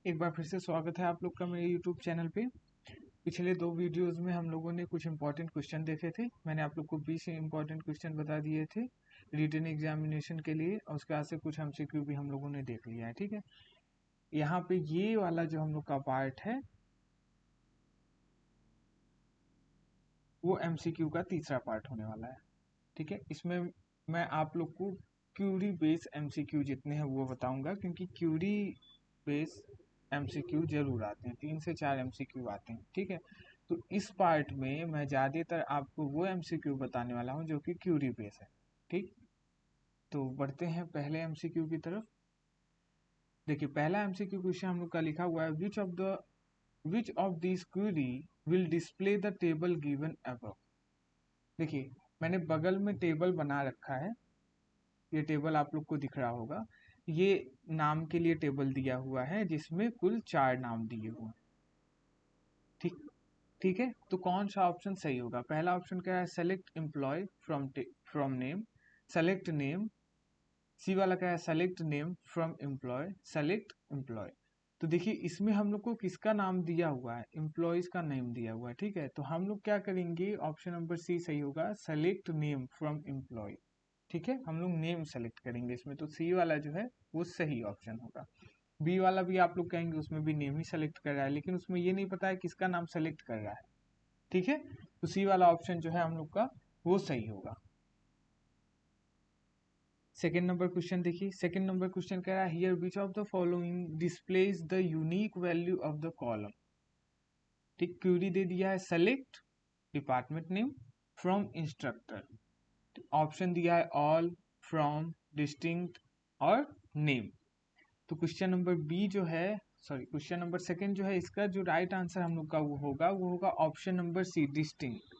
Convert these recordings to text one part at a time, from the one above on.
एक बार फिर से स्वागत है आप लोग का मेरे YouTube चैनल पे। पिछले 2 वीडियोस में हम लोगों ने कुछ इंपॉर्टेंट क्वेश्चन देखे थे। मैंने आप लोग को 20 इंपॉर्टेंट क्वेश्चन बता दिए थे रिटन एग्जामिनेशन के लिए, और उसके बाद से कुछ एमसीक्यू भी हम लोगों ने देख लिया है। ठीक है, यहाँ पे ये वाला जो हम लोग का पार्ट है वो एमसीक्यू का तीसरा पार्ट होने वाला है। ठीक है, इसमें मैं आप लोग को क्यूरी बेस एमसीक्यू जितने हैं वो बताऊंगा, क्योंकि क्यूरी बेस एमसीक्यू जरूर आते हैं, 3 से 4 एमसीक्यू आते हैं। ठीक है, तो इस पार्ट में मैं ज़्यादातर आपको वो एमसीक्यू बताने वाला हूँ जो कि क्यूरी बेस है। ठीक, तो बढ़ते हैं पहले एमसीक्यू की तरफ। देखिए, पहला एमसीक्यू क्वेश्चन हम लोग का लिखा हुआ है, which of this query will display the table given above. देखिए, मैंने बगल में टेबल बना रखा है, ये टेबल आप लोग को दिख रहा होगा। ये नाम के लिए टेबल दिया हुआ है जिसमें कुल 4 नाम दिए हुए हैं। ठीक ठीक है, तो कौन सा ऑप्शन सही होगा? पहला ऑप्शन क्या है, select employ from name, select name. C वाला क्या है, select name from employ, select employ. तो देखिए, इसमें हम लोग को किसका नाम दिया हुआ है, एम्प्लॉयज का नेम दिया हुआ है। ठीक है, तो हम लोग क्या करेंगे, ऑप्शन नंबर सी सही होगा, सेलेक्ट नेम फ्रॉम एम्प्लॉय। ठीक है, हम लोग नेम सेलेक्ट करेंगे इसमें, तो सी वाला जो है वो सही ऑप्शन होगा। बी वाला भी आप लोग कहेंगे उसमें भी नेम ही सेलेक्ट कर रहा है, लेकिन उसमें ये नहीं पता है किसका नाम सेलेक्ट कर रहा है। ठीक है, तो सी वाला ऑप्शन जो है हम लोग का वो सही होगा। सेकेंड नंबर क्वेश्चन देखिए, सेकेंड नंबर क्वेश्चन कह रहा है, here which of the following displays the unique value of the column. ठीक, क्यूरी दे दिया है, select department name from instructor. Option दिया है ऑल, फ्रॉम, डिस्टिंक्ट और नेम। तो क्वेश्चन नंबर बी जो है, सॉरी क्वेश्चन नंबर सेकंड जो है, इसका जो राइट आंसर हम लोग का वो होगा ऑप्शन नंबर सी, डिस्टिंक्ट।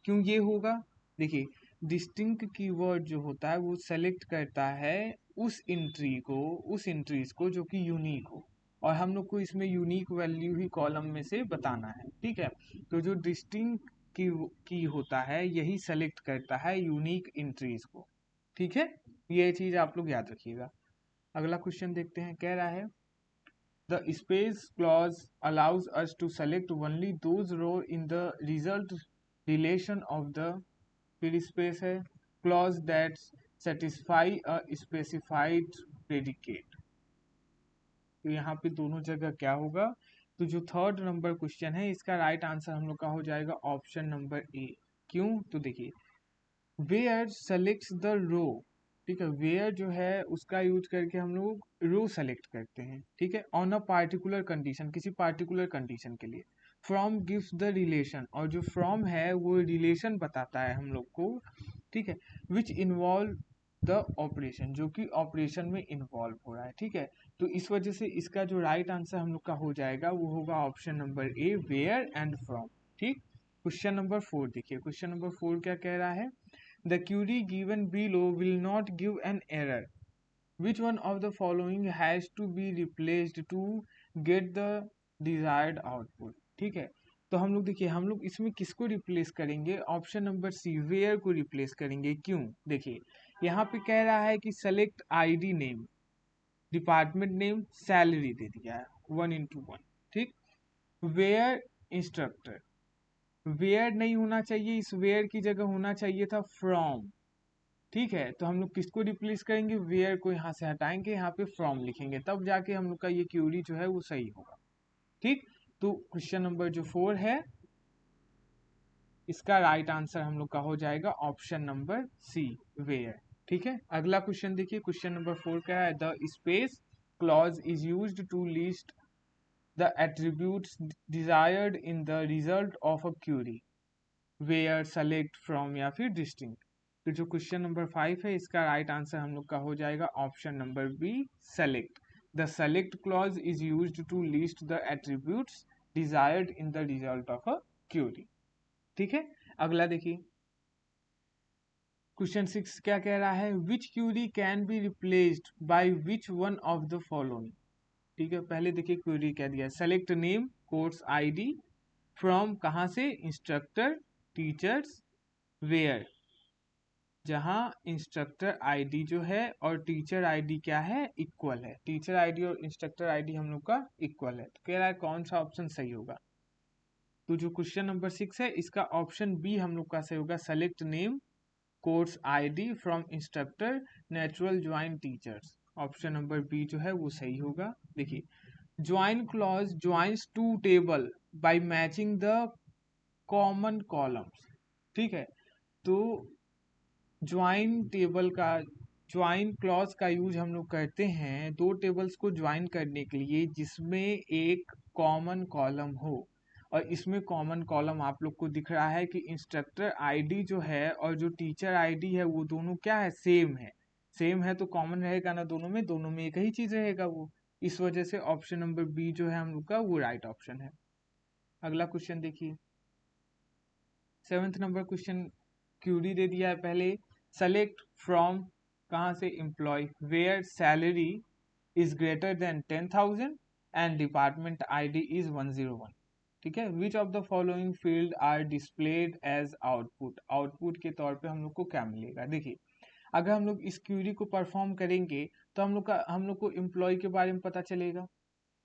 क्यों ये होगा? देखिए, डिस्टिंक्ट कीवर्ड जो होता है वो सेलेक्ट करता है उस एंट्रीज को जो कि यूनिक हो, और हम लोग को इसमें यूनिक वैल्यू ही कॉलम में से बताना है। ठीक है, तो जो डिस्टिंक्ट की होता है यही सेलेक्ट करता है यूनिक एंट्रीज को। ठीक है, ये चीज आप लोग याद रखिएगा। अगला क्वेश्चन देखते हैं, कह रहा है, the space clause allows us to select only those row in the result relation of the, फिर स्पेस है, clause that satisfy a specified predicate. तो यहाँ पे दोनों जगह क्या होगा, तो जो थर्ड नंबर क्वेश्चन है इसका राइट आंसर हम लोग का हो जाएगा ऑप्शन नंबर ए। क्यों? तो देखिए, वेयर सेलेक्ट्स द रो। ठीक है, वेयर जो है उसका यूज करके हम लोग रो सेलेक्ट करते हैं। ठीक है, ऑन अ पार्टिकुलर कंडीशन, किसी पार्टिकुलर कंडीशन के लिए। फ्रॉम गिव्स द रिलेशन, और जो फ्रॉम है वो रिलेशन बताता है हम लोग को। ठीक है, विच इन्वॉल्व द ऑपरेशन, जो कि ऑपरेशन में इन्वॉल्व हो रहा है। ठीक है, तो इस वजह से इसका जो राइट आंसर हम लोग का हो जाएगा वो होगा option number A, where and from. ठीक, क्वेश्चन नंबर 4 देखिए, क्वेश्चन नंबर 4 क्या कह रहा है, the query given below will not give an error. Which one of the following has to be replaced to get the desired output? ठीक है, तो हम लोग देखिए, हम लोग इसमें किसको रिप्लेस करेंगे, ऑप्शन नंबर सी, वेयर को रिप्लेस करेंगे। क्यों? देखिए, यहाँ पे कह रहा है कि select ID name, department name, salary दे दिया है 1:1। ठीक, वेयर इंस्ट्रक्टर, वेयर नहीं होना चाहिए, इस वेयर की जगह होना चाहिए था फ्रॉम। ठीक है, तो हम लोग किसको रिप्लेस करेंगे, वेयर को यहाँ से हटाएंगे, यहाँ पे फ्रॉम लिखेंगे, तब जाके हम लोग का ये क्यूरी जो है वो सही होगा। ठीक, तो क्वेश्चन नंबर जो 4 है इसका राइट आंसर हम लोग का हो जाएगा ऑप्शन नंबर सी, वेयर। ठीक है, अगला क्वेश्चन देखिए, क्वेश्चन नंबर 4 क्या है, the space clause is used to list the attributes desired in the result of a query, where, select, from या फिर डिस्टिंक्ट। तो जो क्वेश्चन नंबर 5 है इसका राइट आंसर हम लोग का हो जाएगा option number B, select. The select clause is used to list the attributes desired in the result of a query. ठीक है, अगला देखिए, क्वेश्चन 6 क्या कह रहा है, which query can be replaced by which one of the following. ठीक है, पहले देखिए क्यूरी क्या दिया, select name, course ID, from कहाँ से, इंस्ट्रक्टर, टीचर्स, वेयर। जहां इंस्ट्रक्टर आईडी जो है और टीचर आईडी क्या है, इक्वल है। टीचर आईडी और इंस्ट्रक्टर आईडी हम लोग का इक्वल है। तो कह रहा है कौन सा ऑप्शन सही होगा। तो जो क्वेश्चन नंबर 6 है इसका ऑप्शन बी हम लोग का सही होगा। Select name course ID from instructor natural join teachers. Option number B जो है वो सही होगा। देखिए, join clause joins two table by matching the common columns. ठीक है, तो ज्वाइन टेबल का, ज्वाइन क्लॉज का यूज हम लोग करते हैं दो टेबल्स को ज्वाइन करने के लिए जिसमें एक कॉमन कॉलम हो। और इसमें कॉमन कॉलम आप लोग को दिख रहा है कि इंस्ट्रक्टर आईडी जो है और जो टीचर आईडी है वो दोनों क्या है, सेम है। सेम है तो कॉमन रहेगा ना दोनों में एक ही चीज रहेगा वो। इस वजह से ऑप्शन नंबर बी जो है हम लोग का वो राइट ऑप्शन है। अगला क्वेश्चन देखिए, 7th नंबर क्वेश्चन क्यूरी दे दिया है पहले। सेलेक्ट फ्रॉम, कहाँ से, employ where salary is greater than 10,000 and department ID is 101। ठीक है, which of the following field are displayed as output. Output के तौर पे हम लोग को क्या मिलेगा। देखिए, अगर हम लोग इस क्यूरी को परफॉर्म करेंगे तो हम लोग को एम्प्लॉय के बारे में पता चलेगा।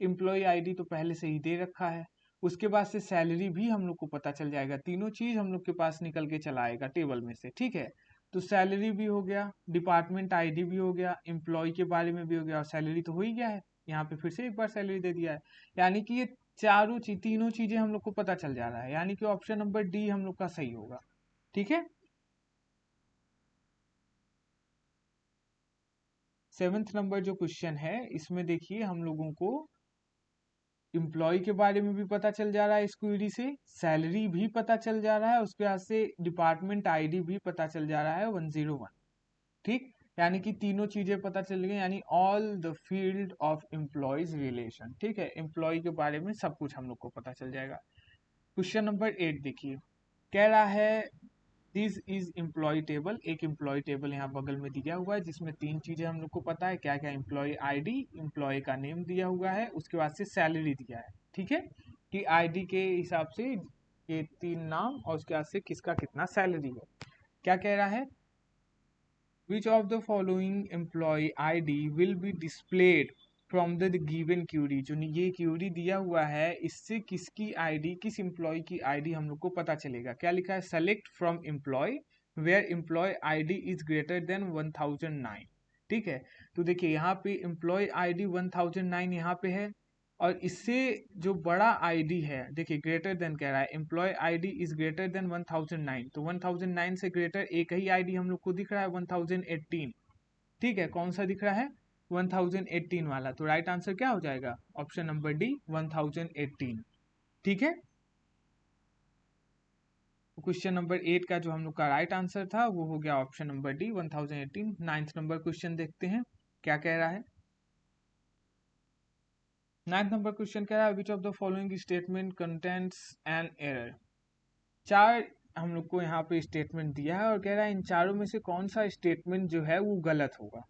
एम्प्लॉय आईडी तो पहले से ही दे रखा है। उसके बाद से सैलरी भी हम लोग को पता चल जाएगा। तीनों चीज हम लोग के पास निकल के चला आएगा टेबल में से। ठीक है, तो सैलरी भी हो गया, डिपार्टमेंट आईडी भी हो गया, एम्प्लॉय के बारे में भी हो गया और सैलरी तो हो ही गया है। यहाँ पे फिर से एक बार सैलरी दे दिया है। यानी कि ये तीनों चीजें हम लोग को पता चल जा रहा है। यानी कि ऑप्शन नंबर डी हम लोग का सही होगा। ठीक है, 7th नंबर जो क्वेश्चन है इसमें देखिए हम लोगों को एम्प्लॉय के बारे में भी पता चल जा रहा है इस क्वेरी से, सैलरी भी पता चल जा रहा है, उसके बाद से डिपार्टमेंट आईडी भी पता चल जा रहा है 101। ठीक, यानी कि तीनों चीजें पता चल गई, यानी all the field of employees relation. ठीक है, एम्प्लॉय के बारे में सब कुछ हम लोग को पता चल जाएगा। क्वेश्चन नंबर 8 देखिए, कह रहा है दिस इज एम्प्लॉय टेबल। एक एम्प्लॉय टेबल यहाँ बगल में दिया हुआ है जिसमें तीन चीजें हम लोग को पता है क्या क्या, एम्प्लॉय आईडी, एम्प्लॉय का नेम दिया हुआ है, उसके बाद से सैलरी दिया है। ठीक है, कि आईडी के हिसाब से ये तीन नाम और उसके बाद से किसका कितना सैलरी है। क्या कह रहा है, which of the following employ ID will be displayed from the given query. जो ये क्यूरी दिया हुआ है इससे किसकी आईडी, किस एम्प्लॉय की आईडी हम लोग को पता चलेगा। क्या लिखा है, select from employ where employ ID is greater than 1009। ठीक है, तो देखिए यहाँ पे एम्प्लॉय आईडी 1009 यहाँ पे है और इससे जो बड़ा आईडी है, देखिए ग्रेटर देन कह रहा है, employ ID is greater than 1009, तो 1009 से ग्रेटर एक ही आईडी हम लोग को दिख रहा है 1018। ठीक है, कौन सा दिख रहा है, 1018 वाला। तो राइट आंसर क्या हो जाएगा, ऑप्शन नंबर डी 1018। ठीक है, क्वेश्चन नंबर 8 का जो हम लोग का राइट आंसर था वो हो गया option number D 1018। 9th number question देखते हैं क्या कह रहा है। 9th नंबर क्वेश्चन कह रहा है which of the following statement contents an error. चार हम लोग को यहाँ पे स्टेटमेंट दिया है और कह रहा है इन चारों में से कौन सा स्टेटमेंट जो है वो गलत होगा।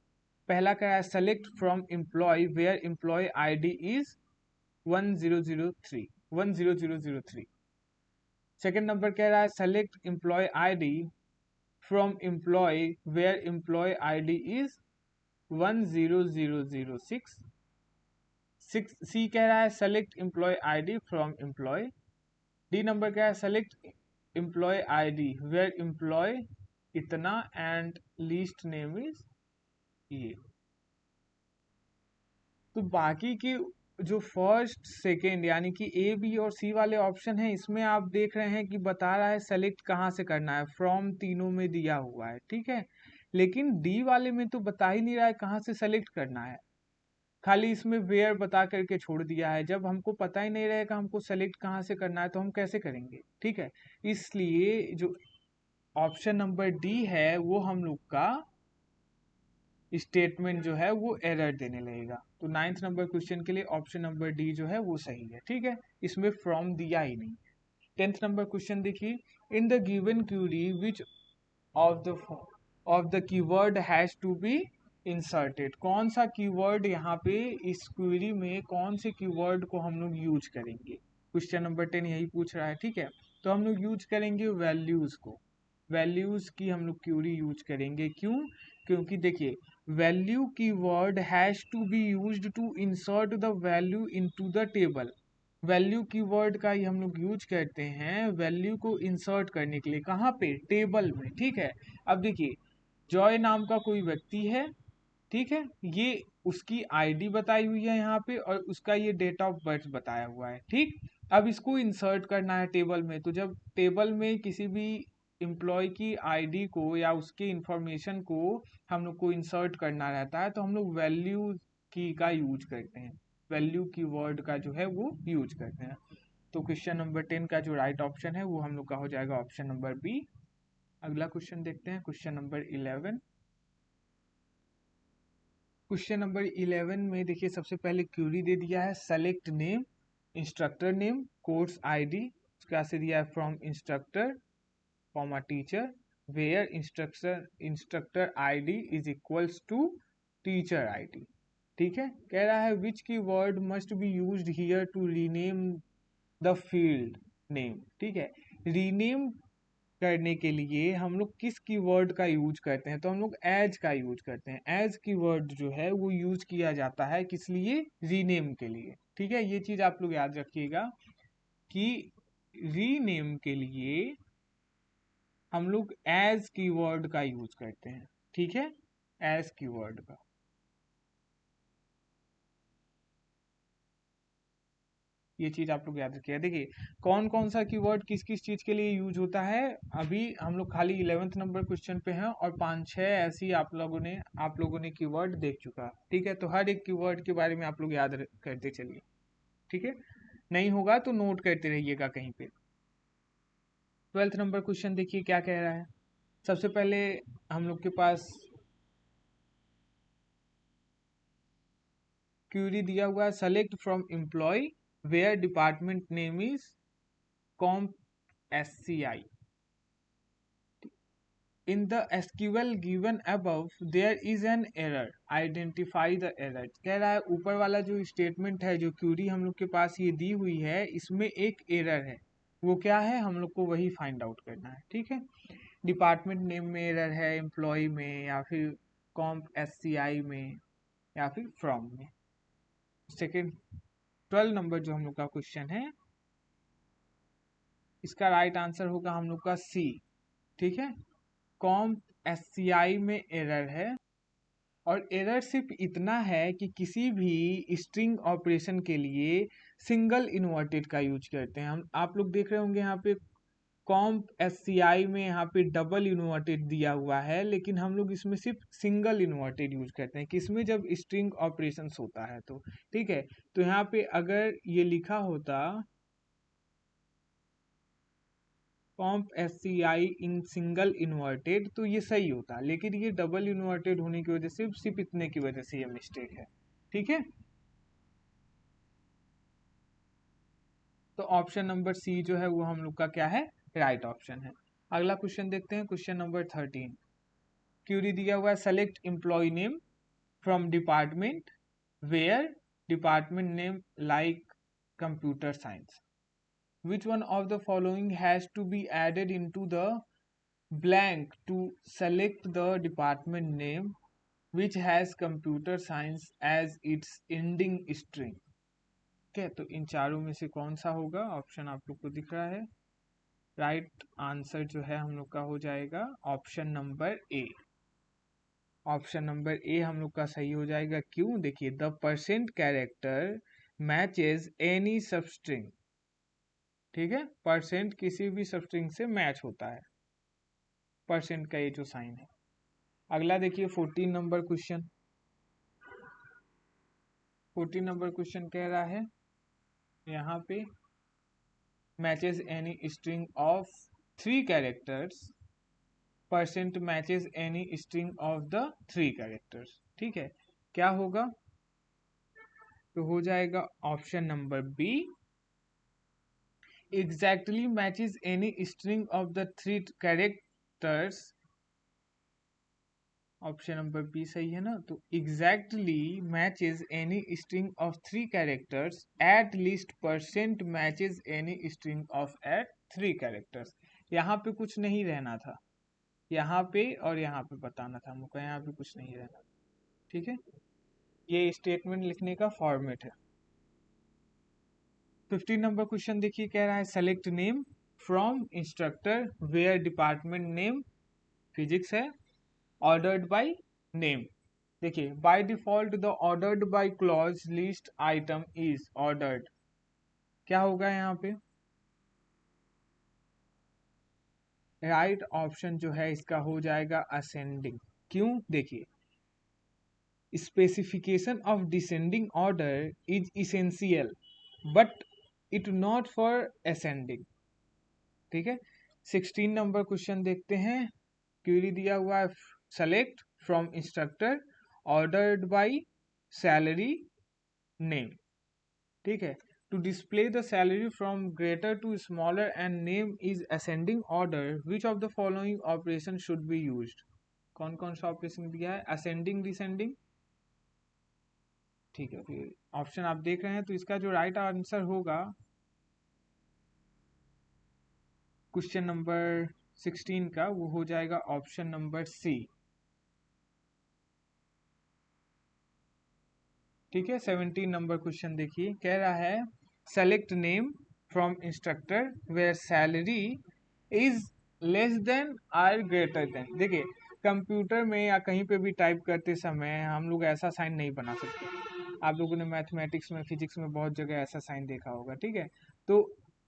पहला कह रहा है select from employ where employ ID is 10003। Second number कह रहा है select employ ID from employ where employ ID is 10006। C कह रहा है select employ ID from employ. D number क्या है, select employ ID where employ इतना and least name is ये। तो बाकी की जो फर्स्ट सेकेंड यानी कि ए बी और सी वाले ऑप्शन है इसमें आप देख रहे हैं कि बता रहा है सेलेक्ट कहाँ से करना है, फ्रॉम तीनों में दिया हुआ है। ठीक है, लेकिन डी वाले में तो बता ही नहीं रहा है कहाँ से सेलेक्ट करना है, खाली इसमें वेयर बता करके छोड़ दिया है। जब हमको पता ही नहीं रहेगा हमको सेलेक्ट कहाँ से करना है तो हम कैसे करेंगे। ठीक है, इसलिए जो ऑप्शन नंबर डी है वो हम लोग का स्टेटमेंट जो है वो एरर देने लगेगा। तो 9th नंबर क्वेश्चन के लिए ऑप्शन नंबर डी जो है वो सही है। ठीक है, इसमें फ्रॉम दिया ही नहीं। 10th नंबर क्वेश्चन देखिए, in the given query which of the keyword has to be inserted. कौन सा कीवर्ड यहाँ पे इस क्वेरी में, कौन से कीवर्ड को हम लोग यूज करेंगे। क्वेश्चन नंबर 10 यही पूछ रहा है। ठीक है, तो हम लोग यूज करेंगे वैल्यूज को। वैल्यूज की हम लोग क्यूरी यूज करेंगे। क्यों? क्योंकि देखिए value keyword has to be used to insert the value into the table. Value keyword का ही हम लोग यूज करते हैं वैल्यू को इंसर्ट करने के लिए। कहाँ पे? टेबल में। ठीक है, अब देखिए जॉय नाम का कोई व्यक्ति है, ठीक है, ये उसकी आईडी बताई हुई है यहाँ पे और उसका ये डेट ऑफ बर्थ बताया हुआ है। ठीक, अब इसको इंसर्ट करना है टेबल में। तो जब टेबल में किसी भी एम्प्लॉय की आईडी को या उसके इंफॉर्मेशन को हम लोग को इंसर्ट करना रहता है तो हम लोग वैल्यू की का यूज करते हैं, वैल्यू की वर्ड का जो है वो यूज करते हैं। तो क्वेश्चन नंबर 10 का जो राइट ऑप्शन है वो हम लोग का हो जाएगा ऑप्शन नंबर बी। अगला क्वेश्चन देखते हैं, क्वेश्चन नंबर 11। क्वेश्चन नंबर 11 में देखिए सबसे पहले क्यूरी दे दिया है select name, instructor name, course ID, उसके बाद से दिया है from instructor comma teacher where instructor ID is equals to teacher ID. ठीक है, कह रहा है which keyword must be used here to rename the field name. ठीक है, रीनेम करने के लिए हम लोग किस कीवर्ड का यूज करते हैं? तो हम लोग एज का यूज करते हैं। एज कीवर्ड जो है वो यूज किया जाता है किस लिए? रीनेम के लिए। ठीक है, ये चीज आप लोग याद रखिएगा कि रीनेम के लिए हम लोग एज कीवर्ड का यूज करते हैं। ठीक है, एज कीवर्ड का। ये चीज आप लोग याद रखिएगा। देखिए कौन कौन सा कीवर्ड किस किस चीज के लिए यूज होता है, अभी हम लोग खाली 11th नंबर क्वेश्चन पे हैं और 5-6 ऐसी आप लोगों ने कीवर्ड देख चुका है। ठीक है, तो हर एक कीवर्ड के बारे में आप लोग याद करते चलिए। ठीक है, नहीं होगा तो नोट करते रहिएगा कहीं पे। 12th नंबर क्वेश्चन देखिए क्या कह रहा है। सबसे पहले हम लोग के पास क्यूरी दिया हुआ है select from employ where department name is comp SCI। In the SQL given above there is an error, identify the error। कह रहा है ऊपर वाला जो स्टेटमेंट है, जो क्यूरी हम लोग के पास ये दी हुई है, इसमें एक एरर है। वो क्या है? हम लोग को वही फाइंड आउट करना है। ठीक है, डिपार्टमेंट नेम में एरर है, एम्प्लॉय में, या फिर कॉम्प SCI में, या फिर फ्रॉम में। सेकेंड 12 नंबर जो हम लोग का क्वेश्चन है, इसका राइट आंसर होगा हम लोग का सी। ठीक है, कॉम्प SCI में एरर है और एरर सिर्फ इतना है कि किसी भी स्ट्रिंग ऑपरेशन के लिए सिंगल इन्वर्टेड का यूज करते हैं हम। आप लोग देख रहे होंगे यहाँ पे कॉम्प SCI में यहाँ पे डबल इन्वर्टेड दिया हुआ है, लेकिन हम लोग इसमें सिर्फ सिंगल इन्वर्टेड यूज करते हैं किसमें? जब स्ट्रिंग ऑपरेशन होता है तो। ठीक है, तो यहाँ पे अगर ये लिखा होता कॉम्प SCI इन सिंगल इन्वर्टेड तो ये सही होता, लेकिन ये डबल इन्वर्टेड होने की वजह से सिर्फ इतने की वजह से ये मिस्टेक है। ठीक है, तो ऑप्शन नंबर सी जो है वो हम लोग का क्या है? राइट ऑप्शन है। अगला क्वेश्चन देखते हैं, क्वेश्चन नंबर 13। क्यूरी दिया हुआ है select employ name from department where department name like computer science. Which one of the following has to be added into the blank to select the department name which has computer science as its ending string? ठीक है, तो इन चारों में से कौन सा होगा? Option आप लोग को दिख रहा है। राइट आंसर जो है हम लोग का हो जाएगा ऑप्शन नंबर ए। ऑप्शन नंबर ए हम लोग का सही हो जाएगा। क्यों? देखिए the percent character matches any substring. ठीक है, परसेंट किसी भी सबस्ट्रिंग से मैच होता है, परसेंट का ये जो साइन है। अगला देखिए 14 नंबर क्वेश्चन। 14 नंबर क्वेश्चन कह रहा है यहाँ पे matches any string of 3 characters, percent matches any string of the 3 characters. ठीक है, क्या होगा? तो हो जाएगा option number B exactly matches any string of the 3 characters। Option number B सही है ना? तो exactly matches any string of 3 characters at least percent matches any string of at 3 characters। यहाँ पे कुछ नहीं रहना था, यहाँ पे और यहाँ पे बताना था हमको, यहाँ पे कुछ नहीं रहना। ठीक है, ये स्टेटमेंट लिखने का फॉर्मेट है। 15 नंबर क्वेश्चन देखिए, कह रहा है select name from instructor where department name physics है, ऑर्डर्ड बाय नेम। देखिए by default the ordered by clause list item is ordered, क्या होगा यहाँ पे? राइट ऑप्शन जो है इसका हो जाएगा असेंडिंग। क्यों? देखिए specification of descending order is essential but it not for ascending. ठीक है, 16 नंबर क्वेश्चन देखते हैं। क्वेरी दिया हुआ है select from instructor ordered by salary name. ठीक है, to display the salary from greater to smaller and name is ascending order which of the following operation should be used. कौन कौन सा ऑपरेशन दिया है? Ascending, descending. ठीक है, फिर ऑप्शन आप देख रहे हैं, तो इसका जो राइट आंसर होगा क्वेश्चन नंबर 16 का, वो हो जाएगा ऑप्शन नंबर सी। ठीक है, 17 नंबर क्वेश्चन देखिए, कह रहा है select name from instructor where salary is less than or greater than. देखिए कंप्यूटर में या कहीं पे भी टाइप करते समय हम लोग ऐसा साइन नहीं बना सकते। आप लोगों ने मैथमेटिक्स में, फिजिक्स में बहुत जगह ऐसा साइन देखा होगा। ठीक है, तो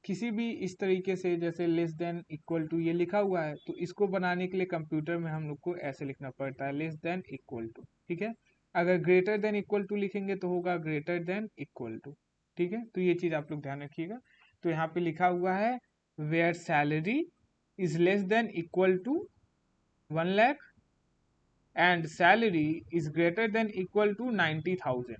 किसी भी इस तरीके से, जैसे लेस देन, इक्वल टू, ये लिखा हुआ है, तो इसको बनाने के लिए कंप्यूटर में हम लोग को ऐसे लिखना पड़ता है, लेस देन, इक्वल टू। ठीक है, अगर ग्रेटर देन इक्वल टू लिखेंगे तो होगा ग्रेटर देन इक्वल टू। ठीक है, तो ये चीज आप लोग ध्यान रखिएगा। तो यहाँ पे लिखा हुआ है where salary is less than equal to 1 lakh and salary is greater than equal to 90,000।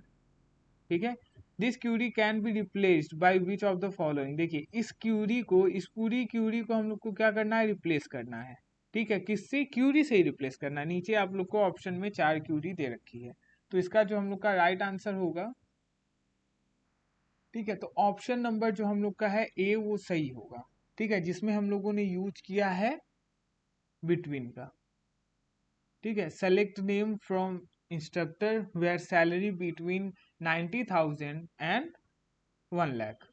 ठीक है, this query can be replaced by which of the following. देखिए इस क्यूरी को, इस पूरी क्यूरी को हम लोग को क्या करना है? रिप्लेस करना है। ठीक है, किससे? क्यूरी से ही रिप्लेस करना है। नीचे आप लोग को ऑप्शन में 4 क्यूरी दे रखी है, तो इसका जो हम लोग का राइट आंसर होगा, ठीक है, तो ऑप्शन नंबर जो हम लोग का है ए, वो सही होगा। ठीक है, जिसमें हम लोगों ने यूज किया है बिटवीन का। ठीक है, select name from instructor where salary between 90,000 and 1 lakh.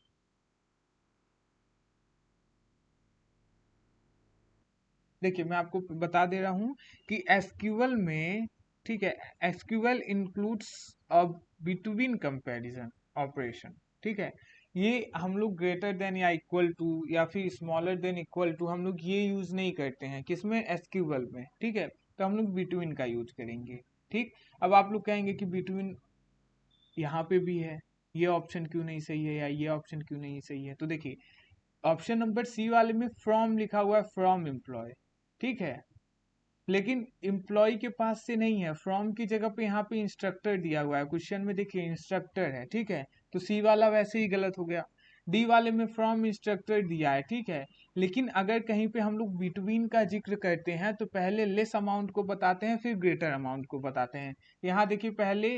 देखिए मैं आपको बता दे रहा हूं कि एसक्यूएल में, ठीक है, SQL includes a between comparison operation. ठीक है, ये हम लोग ग्रेटर देन या इक्वल टू या फिर स्मॉलर देन इक्वल टू हम लोग ये यूज नहीं करते हैं। किसमें? एसक्यूएल में। ठीक है, तो हम लोग बिटवीन का यूज करेंगे। ठीक, अब आप लोग कहेंगे कि बिटवीन यहाँ पे भी है, ये ऑप्शन क्यों नहीं सही है या ये ऑप्शन क्यों नहीं सही है? तो देखिए ऑप्शन नंबर सी वाले में फ्रॉम लिखा हुआ है, फ्रॉम एम्प्लॉय। ठीक है, लेकिन एम्प्लॉय के पास से नहीं है, फ्रॉम की जगह पे यहाँ पे इंस्ट्रक्टर दिया हुआ है। क्वेश्चन में देखिए इंस्ट्रक्टर है। ठीक है, तो सी वाला वैसे ही गलत हो गया। डी वाले में फ्रॉम इंस्ट्रक्टर दिया है। ठीक है, लेकिन अगर कहीं पे हम लोग बिटवीन का जिक्र करते हैं तो पहले लेस अमाउंट को बताते हैं, फिर ग्रेटर अमाउंट को बताते हैं। यहाँ देखिए पहले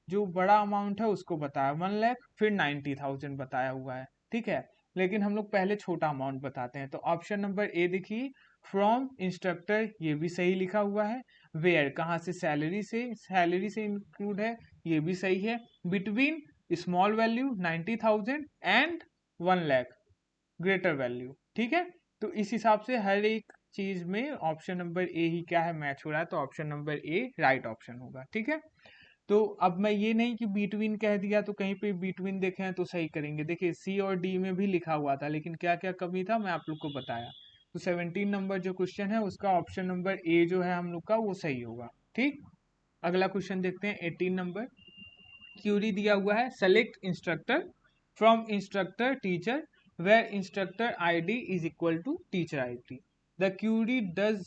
जो बड़ा अमाउंट है उसको बताया 1 लाख, फिर 90,000 बताया हुआ है। ठीक है, लेकिन हम लोग पहले छोटा अमाउंट बताते हैं। तो ऑप्शन नंबर ए देखिए, फ्रॉम इंस्ट्रक्टर, ये भी सही लिखा हुआ है। वेयर कहाँ से? सैलरी से, सैलरी से इंक्लूड है, ये भी सही है। Between small value 90,000 and 1 lakh greater value. ठीक है, तो इस हिसाब से हर एक चीज में ऑप्शन नंबर ए ही क्या है? मैच हो रहा है, तो ऑप्शन नंबर ए राइट ऑप्शन होगा। ठीक है, तो अब मैं ये नहीं कि बिटवीन कह दिया तो कहीं पे बिटवीन देखे हैं तो सही करेंगे। देखिए सी और डी में भी लिखा हुआ था, लेकिन क्या क्या कमी था मैं आप लोग को बताया। तो 17 नंबर जो क्वेश्चन है उसका ऑप्शन नंबर ए जो है हम लोग का, वो सही होगा। ठीक, अगला क्वेश्चन देखते हैं 18 नंबर। क्यूरी दिया हुआ है select instructor from instructor teacher where instructor ID is equal to teacher ID. The query does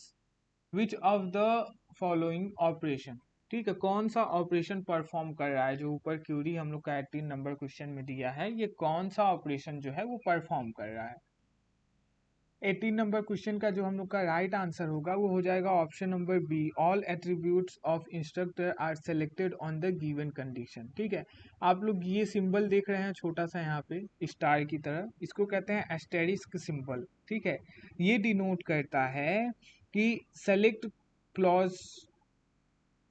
which of the following operation. ठीक है, कौन सा ऑपरेशन परफॉर्म कर रहा है? जो ऊपर क्यूरी हम लोग का 18 नंबर क्वेश्चन में दिया है, ये कौन सा ऑपरेशन जो है वो परफॉर्म कर रहा है? 18 नंबर क्वेश्चन का जो हम लोग का राइट आंसर होगा वो हो जाएगा option number B, all attributes of instructor are selected on the given condition. ठीक है, आप लोग ये सिंबल देख रहे हैं छोटा सा यहाँ पे स्टार की तरह, इसको कहते हैं एस्टेरिस्क सिंबल। ठीक है, ये डिनोट करता है कि सेलेक्ट क्लॉज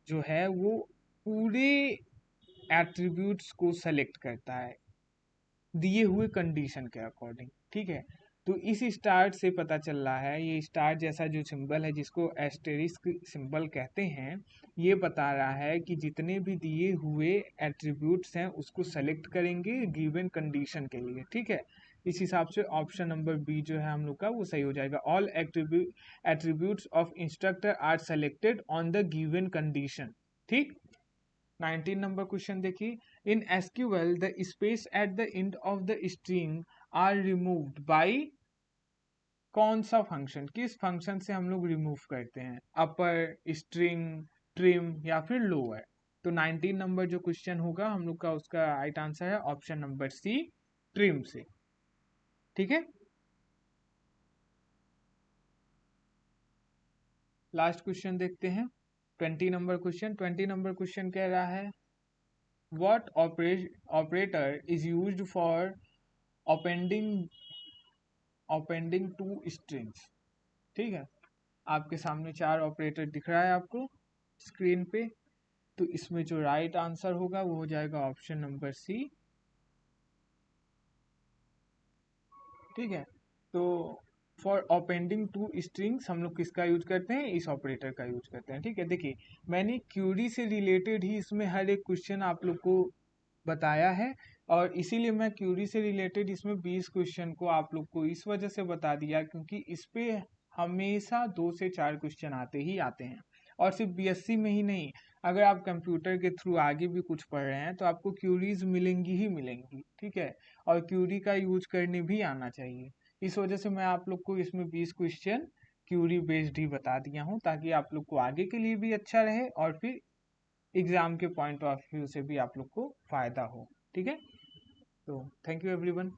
जो है वो पूरे एट्रीब्यूट्स को सेलेक्ट करता है दिए हुए कंडीशन के अकॉर्डिंग, ठीक है। तो इस स्टार से पता चल रहा है, ये स्टार जैसा जो सिंबल है जिसको एस्टेरिस्क सिंबल कहते हैं, ये बता रहा है कि जितने भी दिए हुए एट्रीब्यूट्स हैं उसको सेलेक्ट करेंगे गिवन कंडीशन के लिए, ठीक है। इस हिसाब से ऑप्शन नंबर बी जो है हम लोग का वो सही हो जाएगा। All attributes of instructor are selected on the given condition, ठीक। 19 नंबर क्वेश्चन देखिए, in SQL the space at the end of the string are removed by कौन सा फंक्शन, किस फंक्शन से हम लोग रिमूव करते हैं, अपर, स्ट्रिंग, ट्रिम या फिर लोअर। तो 19 नंबर जो क्वेश्चन होगा हम लोग का उसका राइट आंसर है ऑप्शन नंबर सी, ट्रिम से, ठीक है। लास्ट क्वेश्चन देखते हैं 20 नंबर क्वेश्चन। 20 नंबर क्वेश्चन कह रहा है what operator is used for appending two strings, ठीक है। आपके सामने 4 ऑपरेटर दिख रहा है आपको स्क्रीन पे, तो इसमें जो राइट आंसर होगा वो हो जाएगा ऑप्शन नंबर सी, ठीक है। तो फॉर अपेंडिंग टू स्ट्रिंग्स हम लोग किसका यूज करते हैं, इस ऑपरेटर का यूज करते हैं, ठीक है। देखिए मैंने क्यूरी से रिलेटेड ही इसमें हर एक क्वेश्चन आप लोग को बताया है, और इसीलिए मैं क्यूरी से रिलेटेड इसमें 20 क्वेश्चन को आप लोग को इस वजह से बता दिया क्योंकि इस पे हमेशा 2 से 4 क्वेश्चन आते ही आते हैं। और सिर्फ बीएससी में ही नहीं, अगर आप कंप्यूटर के थ्रू आगे भी कुछ पढ़ रहे हैं तो आपको क्यूरीज मिलेंगी ही मिलेंगी, ठीक है। और क्यूरी का यूज करने भी आना चाहिए। इस वजह से मैं आप लोग को इसमें 20 क्वेश्चन क्यूरी बेस्ड ही बता दिया हूँ ताकि आप लोग को आगे के लिए भी अच्छा रहे और फिर एग्जाम के पॉइंट ऑफ व्यू से भी आप लोग को फायदा हो, ठीक है। तो थैंक यू एवरीवन।